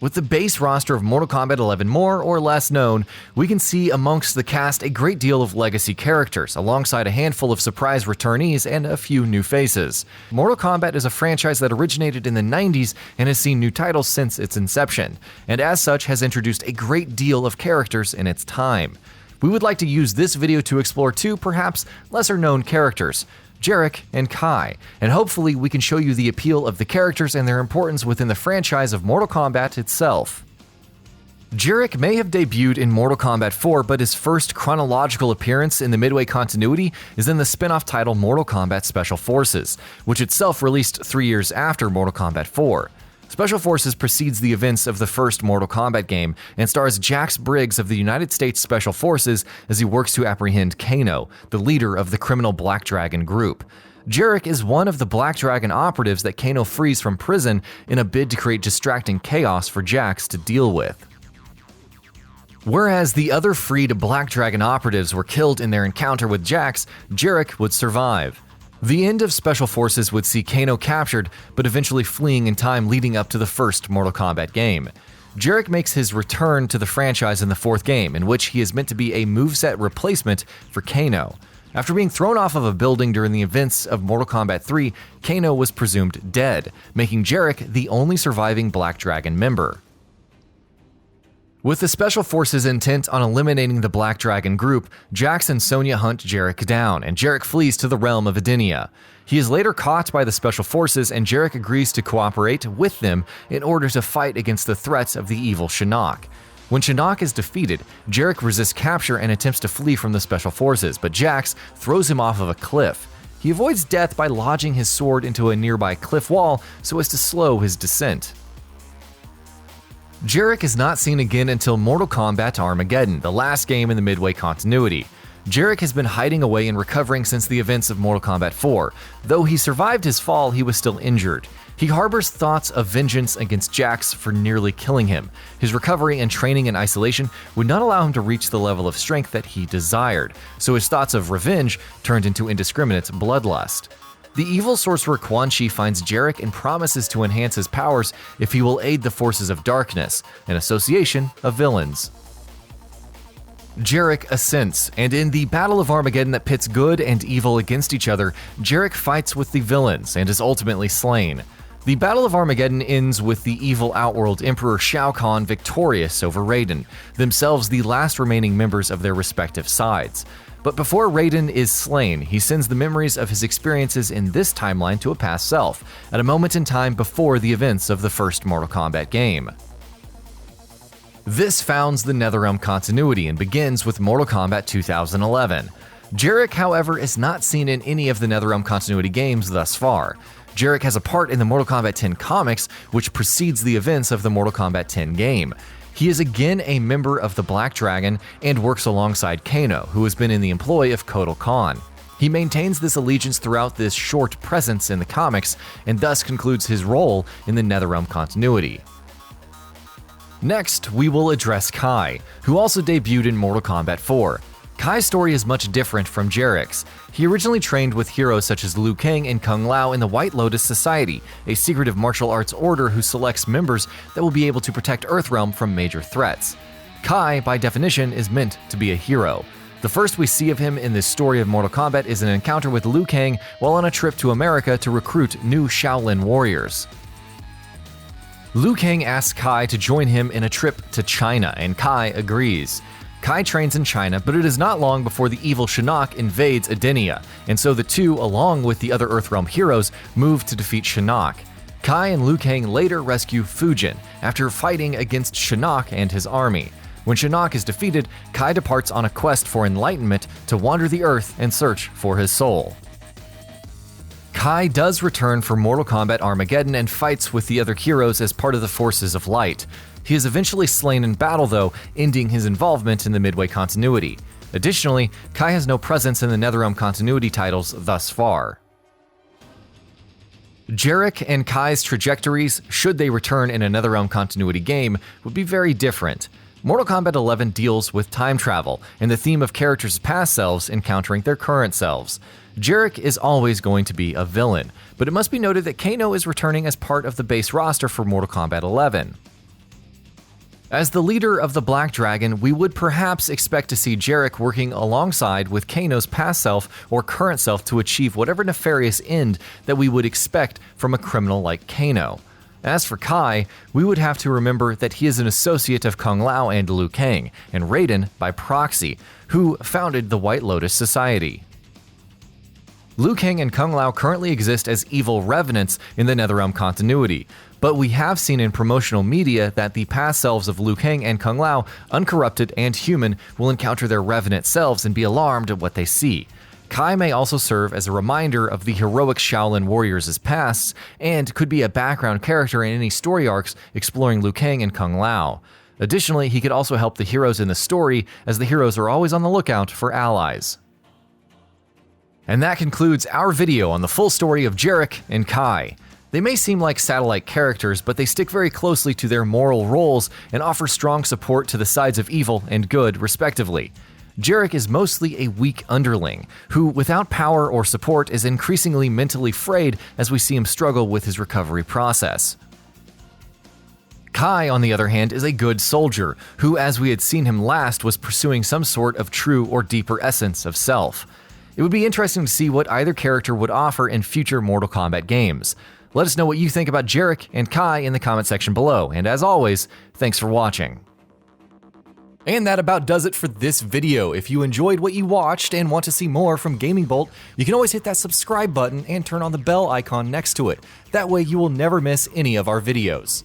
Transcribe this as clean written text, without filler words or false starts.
With the base roster of Mortal Kombat 11 more or less known, we can see amongst the cast a great deal of legacy characters, alongside a handful of surprise returnees and a few new faces. Mortal Kombat is a franchise that originated in the 90s and has seen new titles since its inception, and as such has introduced a great deal of characters in its time. We would like to use this video to explore two, perhaps lesser known characters, Jarek and Kai, and hopefully we can show you the appeal of the characters and their importance within the franchise of Mortal Kombat itself. Jarek may have debuted in Mortal Kombat 4, but his first chronological appearance in the Midway continuity is in the spin-off title Mortal Kombat Special Forces, which itself released 3 years after Mortal Kombat 4. Special Forces precedes the events of the first Mortal Kombat game and stars Jax Briggs of the United States Special Forces as he works to apprehend Kano, the leader of the criminal Black Dragon group. Jarek is one of the Black Dragon operatives that Kano frees from prison in a bid to create distracting chaos for Jax to deal with. Whereas the other freed Black Dragon operatives were killed in their encounter with Jax, Jarek would survive. The end of Special Forces would see Kano captured, but eventually fleeing in time leading up to the first Mortal Kombat game. Jarek makes his return to the franchise in the fourth game, in which he is meant to be a moveset replacement for Kano. After being thrown off of a building during the events of Mortal Kombat 3, Kano was presumed dead, making Jarek the only surviving Black Dragon member. With the Special Forces intent on eliminating the Black Dragon group, Jax and Sonya hunt Jarek down, and Jarek flees to the realm of Edenia. He is later caught by the Special Forces, and Jarek agrees to cooperate with them in order to fight against the threats of the evil Shinnok. When Shinnok is defeated, Jarek resists capture and attempts to flee from the Special Forces, but Jax throws him off of a cliff. He avoids death by lodging his sword into a nearby cliff wall so as to slow his descent. Jarek is not seen again until Mortal Kombat Armageddon, the last game in the Midway continuity. Jarek has been hiding away and recovering since the events of Mortal Kombat 4. Though he survived his fall, he was still injured. He harbors thoughts of vengeance against Jax for nearly killing him. His recovery and training in isolation would not allow him to reach the level of strength that he desired, so his thoughts of revenge turned into indiscriminate bloodlust. The evil sorcerer Quan Chi finds Jarek and promises to enhance his powers if he will aid the forces of darkness, an association of villains. Jarek assents, and in the Battle of Armageddon that pits good and evil against each other, Jarek fights with the villains and is ultimately slain. The Battle of Armageddon ends with the evil Outworld Emperor Shao Kahn victorious over Raiden, themselves the last remaining members of their respective sides. But before Raiden is slain, he sends the memories of his experiences in this timeline to a past self, at a moment in time before the events of the first Mortal Kombat game. This founds the Netherrealm continuity and begins with Mortal Kombat 2011. Jarek, however, is not seen in any of the Netherrealm continuity games thus far. Jarek has a part in the Mortal Kombat 10 comics, which precedes the events of the Mortal Kombat 10 game. He is again a member of the Black Dragon and works alongside Kano, who has been in the employ of Kotal Khan. He maintains this allegiance throughout this short presence in the comics, and thus concludes his role in the Netherrealm continuity. Next, we will address Kai, who also debuted in Mortal Kombat 4. Kai's story is much different from Jarek's. He originally trained with heroes such as Liu Kang and Kung Lao in the White Lotus Society, a secretive martial arts order who selects members that will be able to protect Earthrealm from major threats. Kai, by definition, is meant to be a hero. The first we see of him in this story of Mortal Kombat is an encounter with Liu Kang while on a trip to America to recruit new Shaolin warriors. Liu Kang asks Kai to join him in a trip to China, and Kai agrees. Kai trains in China, but it is not long before the evil Shinnok invades Edenia, and so the two, along with the other Earthrealm heroes, move to defeat Shinnok. Kai and Liu Kang later rescue Fujin after fighting against Shinnok and his army. When Shinnok is defeated, Kai departs on a quest for enlightenment to wander the earth and search for his soul. Kai does return for Mortal Kombat Armageddon and fights with the other heroes as part of the Forces of Light. He is eventually slain in battle though, ending his involvement in the Midway continuity. Additionally, Kai has no presence in the Netherrealm continuity titles thus far. Jarek and Kai's trajectories, should they return in a Netherrealm continuity game, would be very different. Mortal Kombat 11 deals with time travel and the theme of characters' past selves encountering their current selves. Jarek is always going to be a villain, but it must be noted that Kano is returning as part of the base roster for Mortal Kombat 11. As the leader of the Black Dragon, we would perhaps expect to see Jarek working alongside with Kano's past self or current self to achieve whatever nefarious end that we would expect from a criminal like Kano. As for Kai, we would have to remember that he is an associate of Kung Lao and Liu Kang, and Raiden by proxy, who founded the White Lotus Society. Liu Kang and Kung Lao currently exist as evil revenants in the Netherrealm continuity, but we have seen in promotional media that the past selves of Liu Kang and Kung Lao, uncorrupted and human, will encounter their revenant selves and be alarmed at what they see. Kai may also serve as a reminder of the heroic Shaolin warriors' pasts, and could be a background character in any story arcs exploring Liu Kang and Kung Lao. Additionally, he could also help the heroes in the story, as the heroes are always on the lookout for allies. And that concludes our video on the full story of Jarek and Kai. They may seem like satellite characters, but they stick very closely to their moral roles and offer strong support to the sides of evil and good, respectively. Jarek is mostly a weak underling, who, without power or support, is increasingly mentally frayed as we see him struggle with his recovery process. Kai, on the other hand, is a good soldier, who, as we had seen him last, was pursuing some sort of true or deeper essence of self. It would be interesting to see what either character would offer in future Mortal Kombat games. Let us know what you think about Jarek and Kai in the comment section below, and as always, thanks for watching. And that about does it for this video. If you enjoyed what you watched and want to see more from GamingBolt, you can always hit that subscribe button and turn on the bell icon next to it. That way you will never miss any of our videos.